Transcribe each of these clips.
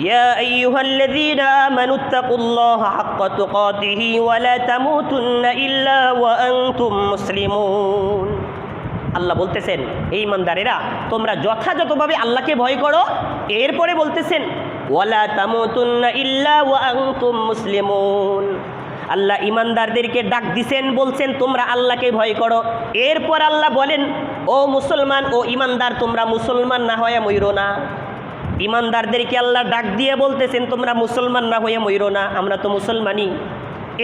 ইয়া আইয়ুহাল্লাযীনা আমানুত্তাকুল্লাহা হাক্কা তুকাতিহি ওয়া লা তামুতুন্না ইল্লা ওয়া আনতুম মুসলিমুন। আল্লাহ বলতেছেন, এই ইমানদারেরা তোমরা যথাযথভাবে আল্লাহকে ভয় করো। এরপরে বলতেছেন ওয়ালা তামুতুন্না ইল্লা ওয়া আনতুম মুসলিমুন। আল্লাহ ইমানদারদেরকে ডাক দিছেন, বলছেন তোমরা আল্লাহকে ভয় করো। এরপর আল্লাহ বলেন, ও মুসলমান, ও ইমানদার, তোমরা মুসলমান না হয়ে মইরো না। ইমানদারদেরকে আল্লাহ ডাক দিয়ে বলতেছেন তোমরা মুসলমান না হয়ে মইরো না, আমরা তো মুসলমানই।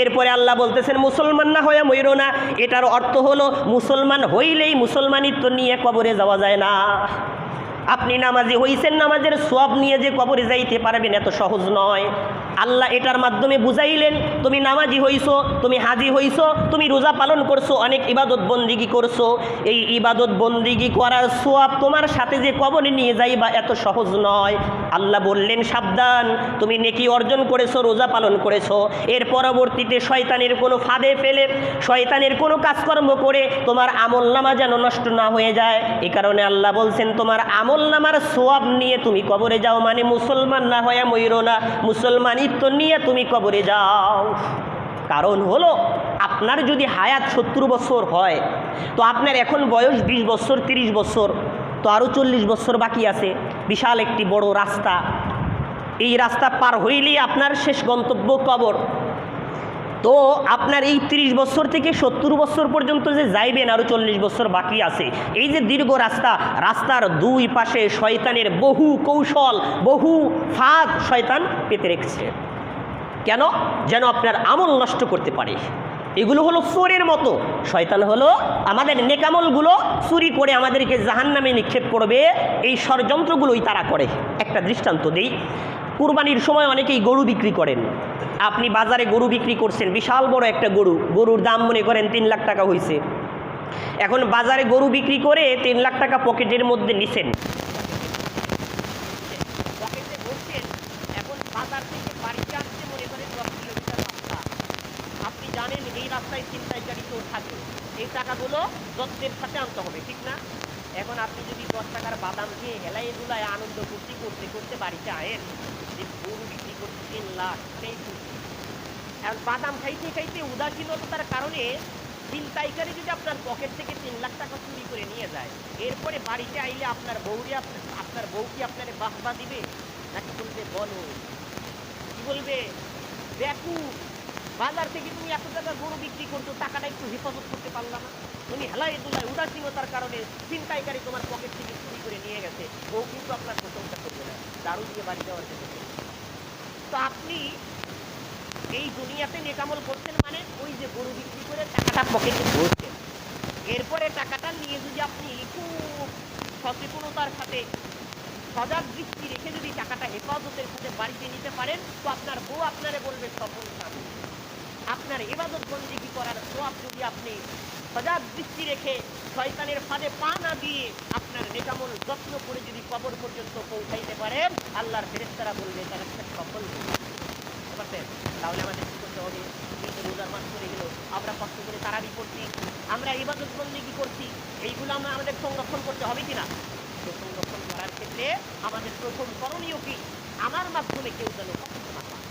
এরপরে আল্লাহ বলতেছেন মুসলমান না হয়ে মইরো না, এটার অর্থ হলো মুসলমান হইলেই মুসলমানিত্ব নিয়ে কবরে যাওয়া যায় না। আপনি নামাজি হইছেন, নামাজের সওয়াব নিয়ে যে কবরে যাইতে পারবেন এত সহজ নয়। আল্লাহ এটার মাধ্যমে বুঝাইলেন, তুমি নামাজি হইছো, তুমি হাজি হইছো, তুমি রোজা পালন করছো, অনেক ইবাদত বন্দিগি করছো, এই ইবাদত বন্দিগি করার সওয়াব তোমার সাথে যে কবরে নিয়ে যাইবা এত সহজ নয়। আল্লাহ বললেন সাবধান, তুমি নেকি অর্জন করেছো, রোজা পালন করেছো, এর পরবর্তীতে শয়তানের কোনো ফাঁদে ফেলে, শয়তানের কোনো কাজকর্ম করে তোমার আমলনামা যেন নষ্ট না হয়ে যায়। এই কারণে আল্লাহ বলছেন তোমার আমলনামার সওয়াব নিয়ে তুমি কবরে যাও, মানে মুসলমান না হয়ে মইরো না, মুসলমানিত্ব নিয়ে তুমি কবরে যাও। কারণ হলো আপনার যদি হায়াত 70 বছর হয়, তো আপনার এখন বয়স 20 বছর 30 বছর, তো আরও 40 বছর বাকি আছে। বিশাল একটি বড় রাস্তা, এই রাস্তা পার হইলেই আপনার শেষ গন্তব্য কবর। তো আপনার এই 30 বছর থেকে 70 বছর পর্যন্ত যে যাইবেন, আরও 40 বছর বাকি আছে। এই যে দীর্ঘ রাস্তা, রাস্তার দুই পাশে শয়তানের বহু কৌশল, বহু ফাঁদ শয়তান পেতে রেখেছে। কেন? যেন আপনার আমল নষ্ট করতে পারে। এগুলো হলো চোরের মতো। শয়তান হলো আমাদের নেকামলগুলো চুরি করে আমাদেরকে জাহান্নামে নিক্ষেপ করবে, এই ষড়যন্ত্রগুলোই তারা করে। একটা দৃষ্টান্ত দেই, কুরবানির সময় অনেকেই গরু বিক্রি করেন। আপনি বাজারে গরু বিক্রি করছেন, বিশাল বড় একটা গরুর দাম মনে করেন 3 লাখ টাকা হয়েছে। এখন বাজারে গরু বিক্রি করে 3 লাখ টাকা পকেটের মধ্যে নিছেন, পকেটে ভরছেন। এখন বাজার থেকে বাড়িতে আসতে মনে করেন 10 কিলোমিটার রাস্তা। আপনি জানেন এই রাস্তায় ছিনতাইকারী চোর থাকে, এই টাকাগুলো যত্নের সাথে আনতে হবে, ঠিক না? এখন আপনি যদি 10 টাকার বাদাম খেয়ে হেলায় দুলায় আনন্দ ফুর্তি করতে করতে বাড়িতে আয়েন, যে গরু বিক্রি করতে 3 লাখ, সেই খুশি। এখন বাদাম খাইতে খাইতে উদাসীনতার কারণে ছিনতাইকারী যদি আপনার পকেট থেকে 3 লাখ টাকা চুরি করে নিয়ে যায়, এরপরে বাড়িতে আইলে আপনার বউ কি আপনার বাহবা দিবে, নাকি বলবে বলো, কি বলবে, দেখু বাজার থেকে তুমি 100 টাকার গরু বিক্রি করছো, টাকাটা একটু হেফাজত করতে পারলাম না। তুমি হেলায় দুলায় উদাসীনতার কারণে ছিনতাইকারী তোমার পকেট থেকে চুরি করে নিয়ে গেছে, বউ কিন্তু আপনার প্রশংসা করবে না, দারু দিয়ে বাড়ি যাওয়ার জন্য। তো আপনি এই দুনিয়াতে নেকামল করছেন, মানে ওই যে গরু বিক্রি করে টাকাটা পকেটে ভরছেন, এরপরে টাকাটা নিয়ে যদি আপনি খুব সচেতনতার সাথে সজাগ দৃষ্টি রেখে যদি টাকাটা হেফাজতের সাথে বাড়িতে নিতে পারেন, তো আপনার বউ আপনারে বলবে সফল স্বামী। আপনার ইবাদত বন্দেগী করার সওয়াব যদি আপনি সজাগ দৃষ্টি রেখে শয়তানের ফাঁদে পা না দিয়ে আপনার নেকামল যত্ন করে যদি কবর পর্যন্ত পৌঁছাইতে পারেন, আল্লাহর ফেরেশতারা বলবে তারা একটা সফল পারছেন। তাহলে আমাদের কি করতে হবে? রোজার মাস চলে গেল, আমরা কষ্ট করে তারাবি করছি, আমরা ইবাদত বন্দেগী করছি, এইগুলো আমরা আমাদের সংরক্ষণ করতে হবে কিনা? সংরক্ষণ করার ক্ষেত্রে আমাদের প্রথম করণীয় কি? আমার মাধ্যমে কেউ যেন কষ্ট না পায়।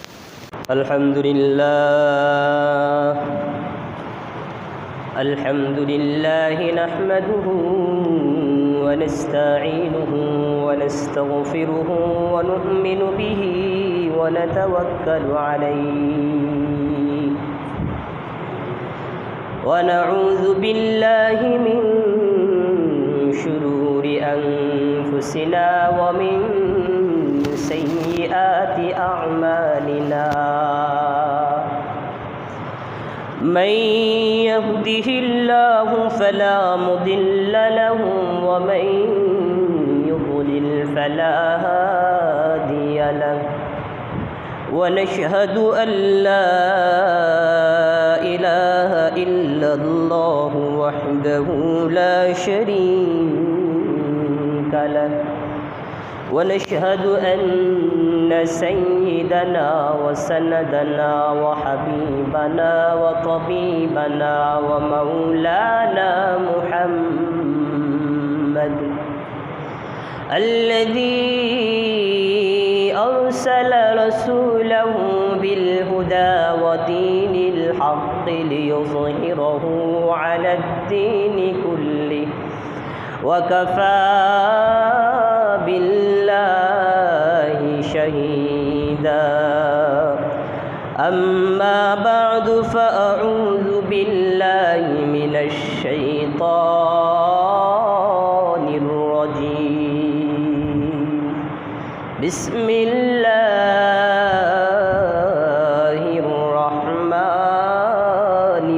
আলহামদুলিল্লাহ নাহমাদুহু ওয়া নাস্তাঈনুহু ওয়া নাস্তাগফিরুহু ওয়া নু'মিনু বিহি ওয়া নাতাওয়াক্কালু আলাইহি ওয়া নাউযু বিল্লাহি মিন শুরুরি আনফুসিনা ওয়া মিন সাইয়্যাতি আ'মালিনা। من يهده الله فلا مضل له ومن يضلل فلا هادي له ونشهد أن لا إله إلا الله وحده لا شريك له ونشهد أن سيدنا وسندنا وحبيبنا وطبيبنا ومولانا محمد الذي أرسل رسوله بالهدى ودين الحق ليظهره على الدين كله وكفى بالله شهيدا أما بعد فأعوذ بالله من الشيطان الرجيم بسم الله الرحمن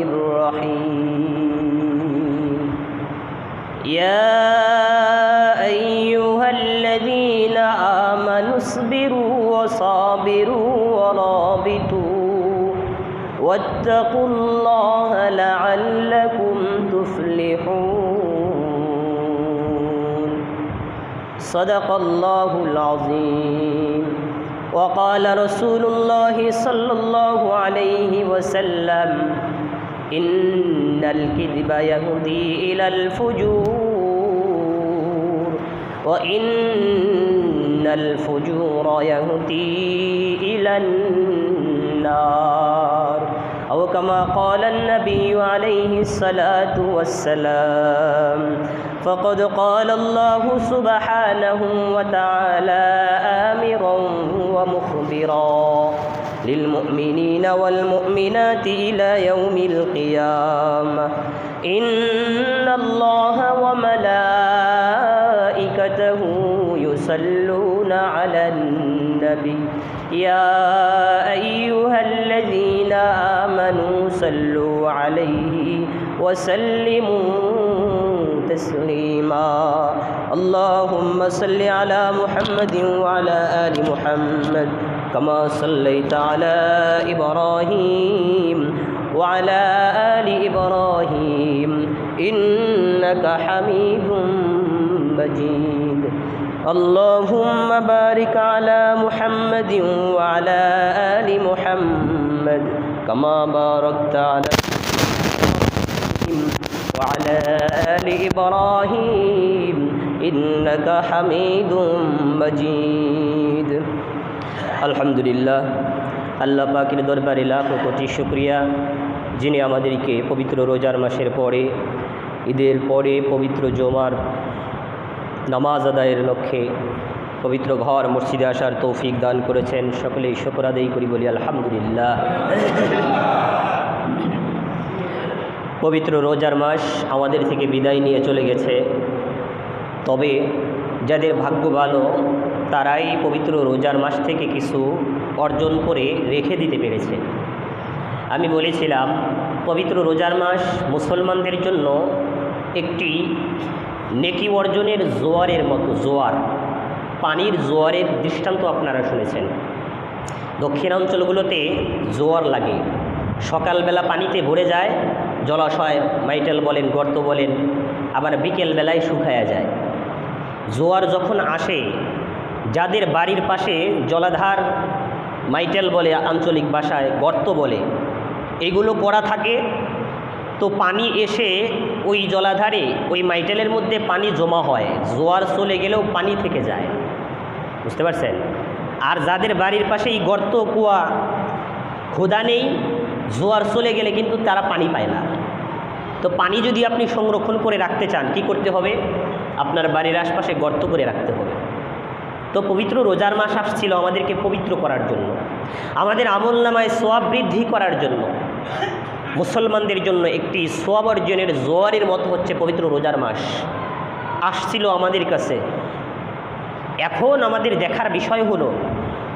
الرحيم يا أيها الذين آمنوا اصبروا وصابروا ورابطوا واتقوا الله لعلكم تفلحون صدق الله العظيم وقال رسول الله صلى الله عليه وسلم إن الكذب يهدي إلى الفجور وإن الفجور يهدي إلى النار أو كما قال النبي عليه الصلاة والسلام فقد قال الله سبحانه وتعالى آمرا ومخبرا للمؤمنين والمؤمنات إلى يوم القيامة إن الله وملائكته يصلون على النبي يا أيها الذين آمنوا صلوا عليه وسلموا تسليما اللهم صل على محمد وعلى آل محمد كما صليت على إبراهيم وعلى آل إبراهيم إنك حميد مجيد اللهم بارك على محمد وعلى آل محمد كما باركت على إبراهيم وعلى آل إبراهيم إنك حميد مجيد আলহামদুলিল্লাহ আল্লাহ পাকের দরবারে লাখো কোটি শুকরিয়া যিনি আমাদেরকে পবিত্র রোজার মাসের পরে ঈদের পরে পবিত্র জুমার নামাজ আদায়ের লক্ষ্যে পবিত্র ঘর মসজিদে আসার তৌফিক দান করেছেন সকলেই শুকর আদায় করি বলি আলহামদুলিল্লাহ পবিত্র রোজার মাস আমাদের থেকে বিদায় নিয়ে চলে গেছে তবে যাদের ভাগ্য ভালো তারাই পবিত্র রোজার মাস থেকে কিছু অর্জন করে রেখে দিতে পেরেছে আমি বলেছিলাম পবিত্র রোজার মাস মুসলমানদের জন্য একটি নেকি অর্জনের জোয়ারের মতো জোয়ার পানির জোয়ারের দৃষ্টান্ত আপনারা শুনেছেন দক্ষিণাঞ্চলগুলোতে জোয়ার লাগে সকালবেলা পানিতে ভরে যায় জলাশয় মাইটেল বলেন গর্ত বলেন আবার বিকেলবেলায় শুকায়া যায় জোয়ার যখন আসে যাদের বাড়ির পাশে জলাধার মাইটেল বলে আঞ্চলিক ভাষায় গর্ত বলে এগুলো করা থাকে তো পানি এসে ওই জলাধারে ওই মাইটেলের মধ্যে পানি জমা হয় জোয়ার চলে গেলেও পানি থেকে যায় বুঝতে পারছেন আর যাদের বাড়ির পাশে এই গর্ত কুয়া খোদা নেই জোয়ার চলে গেলে কিন্তু তারা পানি পায় না তো পানি যদি আপনি সংরক্ষণ করে রাখতে চান কি করতে হবে আপনার বাড়ির আশপাশে গর্ত করে রাখতে হবে তো পবিত্র রোজার মাস আসছিল আমাদেরকে পবিত্র করার জন্য আমাদের আমলনামায় সওয়াব বৃদ্ধি করার জন্য মুসলমানদের জন্য একটি সওয়াব অর্জনের জোয়ারের মতো হচ্ছে পবিত্র রোজার মাস আসছিল আমাদের কাছে এখন আমাদের দেখার বিষয় হলো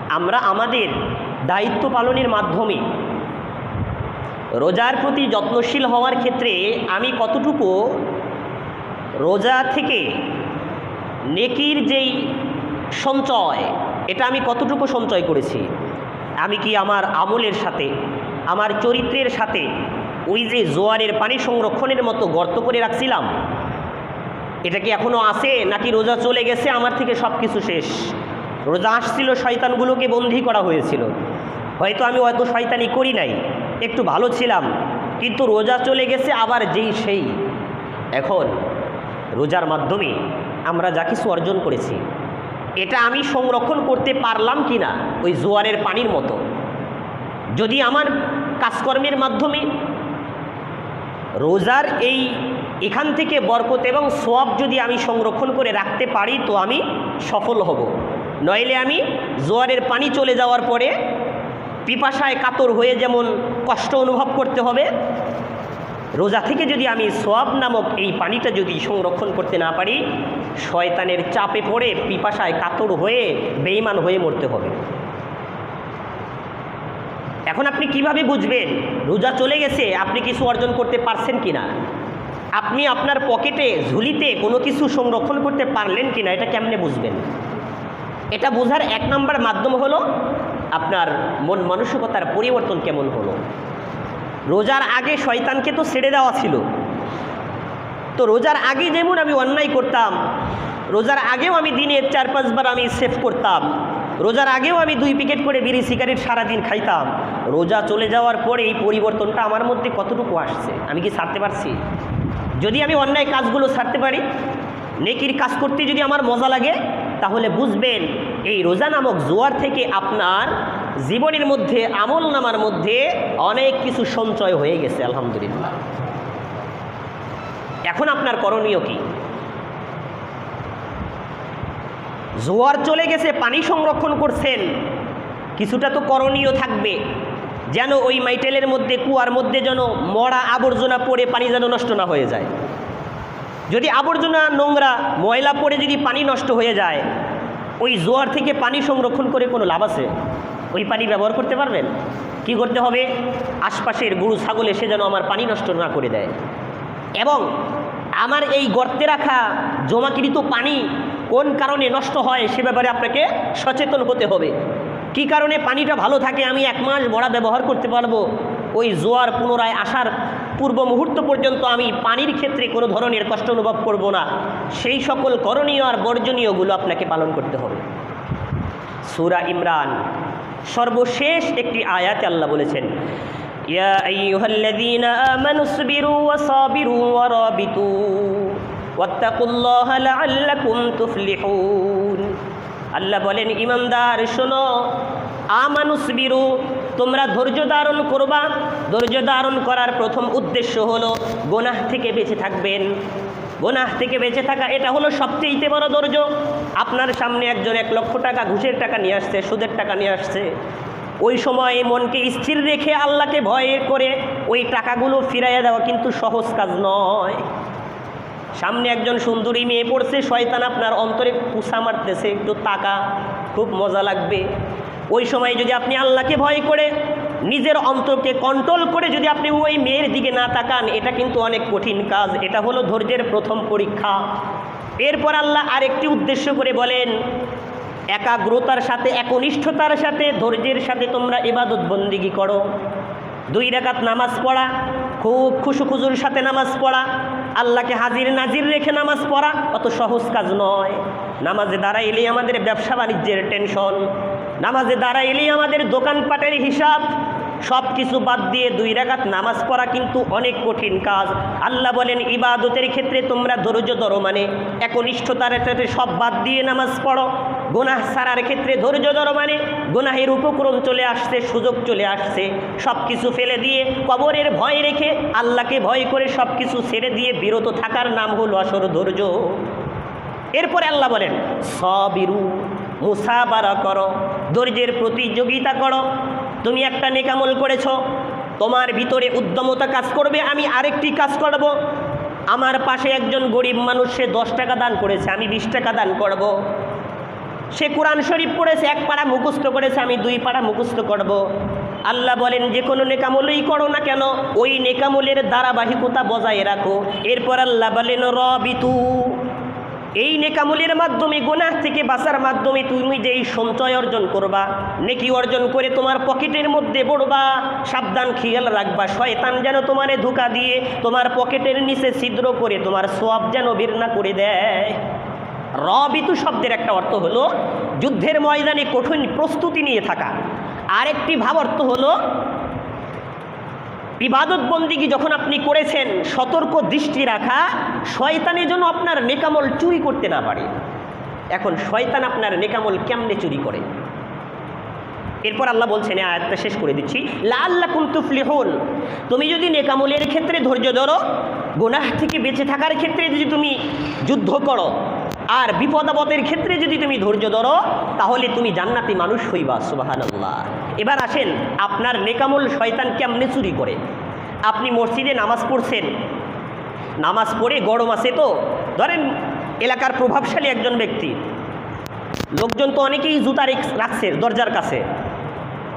আমরা আমাদের দায়িত্ব পালনের মাধ্যমে রোজার প্রতি যত্নশীল হওয়ার ক্ষেত্রে আমি কতটুকু রোজা থেকে নেকির যেই সঞ্চয় এটা আমি কতটুকু সঞ্চয় করেছি আমি কি আমার আমলের সাথে আমার চরিত্রের সাথে ওই যে জোয়ারের পানি সংরক্ষণের মতো গর্ত করে রাখছিলাম এটা কি এখনও আছে নাকি রোজা চলে গেছে আমার থেকে সব কিছু শেষ রোজা আসছিল শয়তানগুলোকে বন্দী করা হয়েছিল হয়তো আমি অত শয়তানি করি নাই একটু ভালো ছিলাম কিন্তু রোজা চলে গেছে আবার যেই সেই এখন রোজার মাধ্যমে আমরা যা কিছু অর্জন করেছি এটা আমি সংরক্ষণ করতে পারলাম কি না ওই জোয়ারের পানির মতো। যদি আমার কাজকর্মের মাধ্যমে রোজার এখান থেকে বরকত এবং সওয়াব যদি আমি সংরক্ষণ করে রাখতে পারি তো আমি সফল হব। নইলে আমি জোয়ারের পানি চলে যাওয়ার পরে পিপাসায় কাতর হয়ে যেমন কষ্ট অনুভব করতে হবে, রোজা থেকে যদি আমি সওয়াব নামক এই পানিটা যদি সংরক্ষণ করতে না পারি, শয়তানের চাপে পড়ে পিপাসায় কাতর হয়ে বেঈমান হয়ে মরতে হবে। এখন আপনি কিভাবে বুঝবেন রোজা চলে গেছে আপনি কিছু অর্জন করতে পারছেন কিনা? আপনি আপনার পকেটে ঝুলিতে কোনো কিছু সংরক্ষণ করতে পারলেন কিনা, এটা কেমনে বুঝবেন? এটা বোঝার এক নম্বর মাধ্যম হলো আপনার মন মানসিকতার পরিবর্তন কেমন হলো। রোজার আগে শয়তানকে তো ছেড়ে দেওয়া ছিল, তো রোজার আগে যেমন আমি অন্যায় করতাম, রোজার আগেও আমি দিনে 4-5 বার আমি সেভ করতাম, রোজার আগেও আমি 2 প্যাকেট করে বিড়ি সিগারেট সারাদিন খাইতাম, রোজা চলে যাওয়ার পরে এই পরিবর্তনটা আমার মধ্যে কতটুকু আসছে? আমি কি ছাড়তে পারছি? যদি আমি অন্যায় কাজগুলো ছাড়তে পারি, নেকির কাজ করতে যদি আমার মজা লাগে, তাহলে বুঝবেন এই রোজা নামক জোয়ার থেকে আপনার জীবনের মধ্যে আমল নামার মধ্যে অনেক কিছু সঞ্চয় হয়ে গেছে আলহামদুলিল্লাহ। এখন আপনার করণীয় কি? জোয়ার চলে গেছে, পানি সংরক্ষণ করছেন, কিছুটা তো করণীয় থাকবে, যেন ওই মাইটেলের মধ্যে কুয়ার মধ্যে যেন মরা আবর্জনা পড়ে পানি যেন নষ্ট না হয়ে যায়। যদি আবর্জনা নোংরা ময়লা পড়ে যদি পানি নষ্ট হয়ে যায়, ওই জোয়ার থেকে পানি সংরক্ষণ করে কোনো লাভ আছে? ওই পানি ব্যবহার করতে পারবেন? কি করতে হবে? আশপাশের গরু ছাগল এসে যেন আমার পানি নষ্ট না করে দেয়, এবং আমার এই গর্তে রাখা জমাকৃত পানি কোন কারণে নষ্ট হয় সে ব্যাপারে আপনাকে সচেতন হতে হবে। কি কারণে পানিটা ভালো থাকে, আমি 1 মাস বড়া ব্যবহার করতে পারবো, ওই জোয়ার পুনরায় আসার পূর্ব মুহূর্ত পর্যন্ত আমি পানির ক্ষেত্রে কোনো ধরনের কষ্ট অনুভব করব না। সেই সকল করণীয় আর বর্জনীয়গুলো আপনাকে পালন করতে হবে। সূরা ইমরান সর্বশেষ একটি আয়াতে আল্লাহ বলেছেন, ইয়া আইয়ুহাল্লাযীনা আমানুসবিরু ওয়াসাবিরু ওয়ারাবিতু ওয়াত্তাকুল্লাহা লাআল্লাকুম তুফলিহুন। আল্লাহ বলেন, ইমানদার শোনো, আমানুসবিরু, তোমরা ধৈর্য ধারণ করবা। ধৈর্য ধারণ করার প্রথম উদ্দেশ্য হলো গুনাহ থেকে বেঁচে থাকবেন। গুনাহ থেকে বেঁচে থাকা, এটা হলো সবচেয়ে বড় ধৈর্য। আপনার সামনে একজন 1 লক্ষ টাকা ঘুষের টাকা নিয়ে আসছে, সুদের টাকা নিয়ে আসছে, ওই সময় মনকে স্থির রেখে আল্লাহকে ভয় করে ওই টাকাগুলো ফিরাইয়া দেওয়া কিন্তু সহজ কাজ নয়। সামনে একজন সুন্দরী মেয়ে পড়ছে, শয়তান আপনার অন্তরে পুষা মারতেছে, একটু টাকা খুব মজা লাগবে। ওই সময় যদি আপনি আল্লাহকে ভয় করে নিজের অন্তরকে কন্ট্রোল করে যদি আপনি ওই মেয়ের দিকে না তাকান, এটা কিন্তু অনেক কঠিন কাজ। এটা হলো ধৈর্যের প্রথম পরীক্ষা। এরপর আল্লাহ আরেকটি উদ্দেশ্য করে বলেন, একাগ্রতার সাথে, একনিষ্ঠতার সাথে, ধৈর্যের সাথে তোমরা ইবাদত বন্দিগি করো। 2 রাকাত নামাজ পড়া, খুব খুশুখুজুর সাথে নামাজ পড়া, আল্লাহকে হাজির নাজির রেখে নামাজ পড়া অত সহজ কাজ নয়। নামাজে দাঁড়াইলেই আমাদের ব্যবসা বাণিজ্যের টেনশন, নামাজে দাঁড়াইলেই আমাদের দোকানপাটের হিসাব, সব কিছু বাদ দিয়ে 2 রাকাত নামাজ পড়া কিন্তু অনেক কঠিন কাজ। আল্লাহ বলেন, ইবাদতের ক্ষেত্রে তোমরা ধৈর্য ধরো, মানে একনিষ্ঠতার ক্ষেত্রে সব বাদ দিয়ে নামাজ পড়ো। গুনাহ ছাড়ার ক্ষেত্রে ধৈর্য ধরো, মানে গুনাহের উপক্রম চলে আসছে, সুযোগ চলে আসছে, সব কিছু ফেলে দিয়ে কবরের ভয় রেখে আল্লাহকে ভয় করে সব কিছু ছেড়ে দিয়ে বিরত থাকার নাম হলো আসল ধৈর্য। এরপরে আল্লাহ বলেন, সাবিরু, মুসাবারা করো, ধৈর্যের প্রতিযোগিতা করো। তুমি একটা নেকামল করেছ, তোমার ভিতরে উদ্যমতা কাজ করবে, আমি আরেকটি কাজ করব। আমার পাশে একজন গরিব মানুষ, সে 10 টাকা দান করেছে, আমি 20 টাকা দান করব। সে কোরআন শরীফ পড়েছে, 1 পারা মুখস্থ করেছে, আমি 2 পারা মুখস্থ করব। আল্লাহ বলেন, যে কোনো নেকামলই করো না কেন, ওই নেকামলের ধারাবাহিকতা বজায় রাখো। এরপর আল্লাহ বলেন, রবিতু, এই নেকামলের মাধ্যমে, গুনাহ থেকে বাঁচার মাধ্যমে তুমি যেই সঞ্চয় অর্জন করবা, নেকি অর্জন করে তোমার পকেটের মধ্যে পড়বা, সাবধান খেয়াল রাখবা শয়তান যেন তোমারে ধোঁকা দিয়ে তোমার পকেটের নিচে ছিদ্র করে তোমার সওয়াব যেন বের না করে দেয়। রবিতু শব্দের একটা অর্থ হলো যুদ্ধের ময়দানে কঠিন প্রস্তুতি নিয়ে থাকা, আরেকটি ভাব অর্থ হলো ইবাদত বন্দিগি যখন আপনি করেছেন সতর্ক দৃষ্টি রাখা, শয়তানের জন্য আপনার নেকামল চুরি করতে না পারে। এখন শয়তান আপনার নেকামল কেমনে চুরি করে? এরপর আল্লাহ বলছেন, এই আয়াতটা শেষ করে দিচ্ছি, লাআল্লাকুম তুফলিহুন, তুমি যদি নেকামলের ক্ষেত্রে ধৈর্য ধরো, গুনাহ থেকে বেঁচে থাকার ক্ষেত্রে যদি তুমি যুদ্ধ করো, আর বিপদ আপদের ক্ষেত্রে যদি তুমি ধৈর্য ধরো, তাহলে তুমি জান্নাতি মানুষ হইবা। সুবহানাল্লাহ। এবার আসেন, আপনার নেকামল শয়তান কেমনে চুরি করে? আপনি মসজিদে নামাজ পড়ছেন, নামাজ পড়ে গরম আছে, তো ধরেন এলাকার প্রভাবশালী একজন ব্যক্তি, লোকজন তো অনেকেই জুতা রাখছে দরজার কাছে,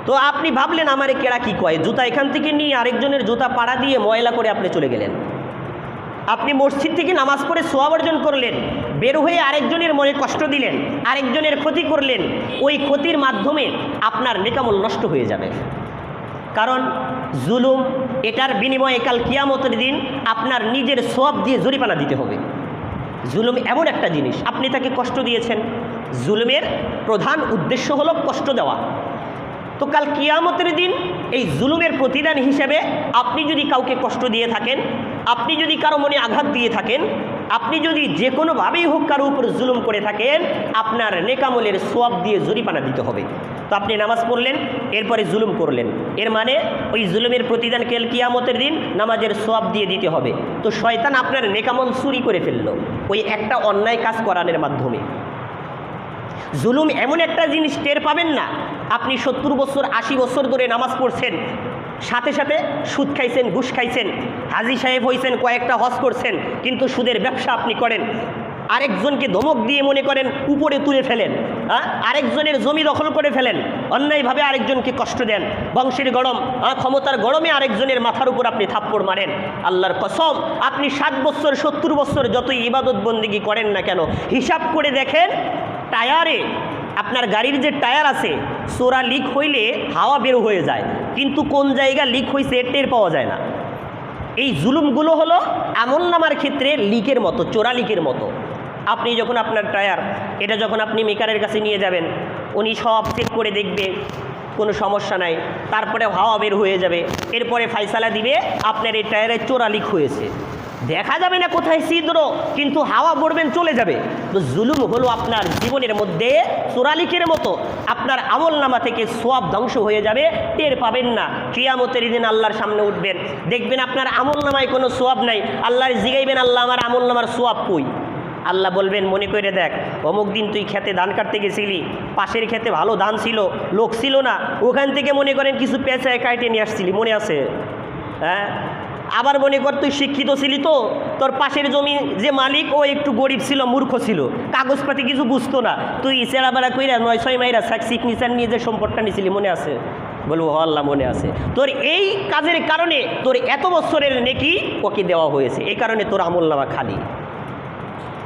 তো আপনি ভাবলেন আমারে কেড়া কি কয়, জুতা এখান থেকে নিয়ে আরেকজনের জুতা পাড়া দিয়ে ময়লা করে আপনি চলে গেলেন। আপনি মসজিদ থেকে নামাজ পড়ে সওয়াব অর্জন করলেন, বের হয়ে আরেকজনের মনে কষ্ট দিলেন, আরেকজনের ক্ষতি করলেন, ওই ক্ষতির মাধ্যমে আপনার নেকামল নষ্ট হয়ে যাবে। কারণ জুলুম, এটার বিনিময়ে কাল কিয়ামতের দিন আপনার নিজের সওয়াব দিয়ে জরিমানা দিতে হবে। জুলুম এমন একটা জিনিস, আপনি তাকে কষ্ট দিয়েছেন, জুলুমের প্রধান উদ্দেশ্য হলো কষ্ট দেওয়া। তো কাল কিয়ামতের দিন এই জুলুমের প্রতিদান হিসেবে আপনি যদি কাউকে কষ্ট দিয়ে থাকেন, আপনি যদি কারো মনে আঘাত দিয়ে থাকেন, আপনি যদি যে কোনোভাবেই হোক কারো উপর জুলুম করে থাকেন, আপনার নেকামলের সওয়াব দিয়ে জরিমানা দিতে হবে। তো আপনি নামাজ পড়লেন, এরপরে জুলুম করলেন, এর মানে ওই জুলুমের প্রতিদান কাল কিয়ামতের দিন নামাজের সওয়াব দিয়ে দিতে হবে। তো শয়তান আপনার নেকামল চুরি করে ফেললো ওই একটা অন্যায় কাজ করানোর মাধ্যমে। জুলুম এমন একটা জিনিস, টের পাবেন না। আপনি 70 বছর 80 বছর ধরে নামাজ পড়ছেন, সাথে সাথে সুদ খাইছেন, ঘুষ খাইছেন, হাজি সাহেব হয়েছেন, কয়েকটা হজ করছেন, কিন্তু সুদের ব্যবসা আপনি করেন, আরেকজনকে ধমক দিয়ে মনে করেন উপরে তুলে ফেলেন, আরেকজনের জমি দখল করে ফেলেন, অন্যায়ভাবে আরেকজনকে কষ্ট দেন, বংশের গরম, ক্ষমতার গরমে আরেকজনের মাথার উপর আপনি থাপ্পড় মারেন। আল্লাহর কসম, আপনি 60 বছর 70 বছর যতই ইবাদত বন্দেগী করেন না কেন, হিসাব করে দেখেন, টায়ারে, আপনার গাড়ির যে টায়ার আছে, চোরা লিক হইলে হাওয়া বের হয়ে যায়, কিন্তু কোন জায়গা লিক হয়েছে টের পাওয়া যায় না। এই জুলুমগুলো হলো আমলনামার ক্ষেত্রে লিকের মতো, চোরা লিকের মতো। আপনি যখন আপনার টায়ার, এটা যখন আপনি মেকারের কাছে নিয়ে যাবেন, উনি সব চেক করে দেখবে, কোনো সমস্যা নাই, তারপরে হাওয়া বের হয়ে যাবে, এরপরে ফাইসালা দিবে আপনার এই টায়ারের চোরা লিক হয়েছে। দেখা যাবে না কোথায় ছিদ্র, কিন্তু হাওয়া পড়বেন চলে যাবে। তো জুলুম হলো আপনার জীবনের মধ্যে চোরালিকের মতো, আপনার আমলনামা থেকে সওয়াব ধ্বংস হয়ে যাবে, টের পাবেন না। কিয়ামতের দিন আল্লাহর সামনে উঠবেন, দেখবেন আপনার আমলনামায় কোনো সওয়াব নাই, আল্লাহর জিগাইবেন, আল্লাহ আমার আমলনামার সওয়াব কই? আল্লাহ বলবেন, মনে করে দেখ, অমুক দিন তুই খেতে ধান কাটতে গেছিলি, পাশের খেতে ভালো ধান ছিল, লোক ছিল না, ওখান থেকে মনে করেন কিছু পেঁচায় কাটে নিয়ে আসছিলি, মনে আছে? হ্যাঁ, আবার মনে কর তুই শিক্ষিত ছিলি, তো তোর পাশের জমি যে মালিক ও একটু গরিব ছিল, মূর্খ ছিল, কাগজপাতি কিছু বুঝতো না, তুই চেরাবেড়া কইরা 9-6 মাইরা সিগনেচার নিয়ে যে সম্পদটা নিয়েছিলি, মনে আছে? বলবো হ আল্লাহ মনে আছে। তোর এই কাজের কারণে তোর এত বছরের নেকি ওকে দেওয়া হয়েছে, এই কারণে তোর আমলনামা খালি।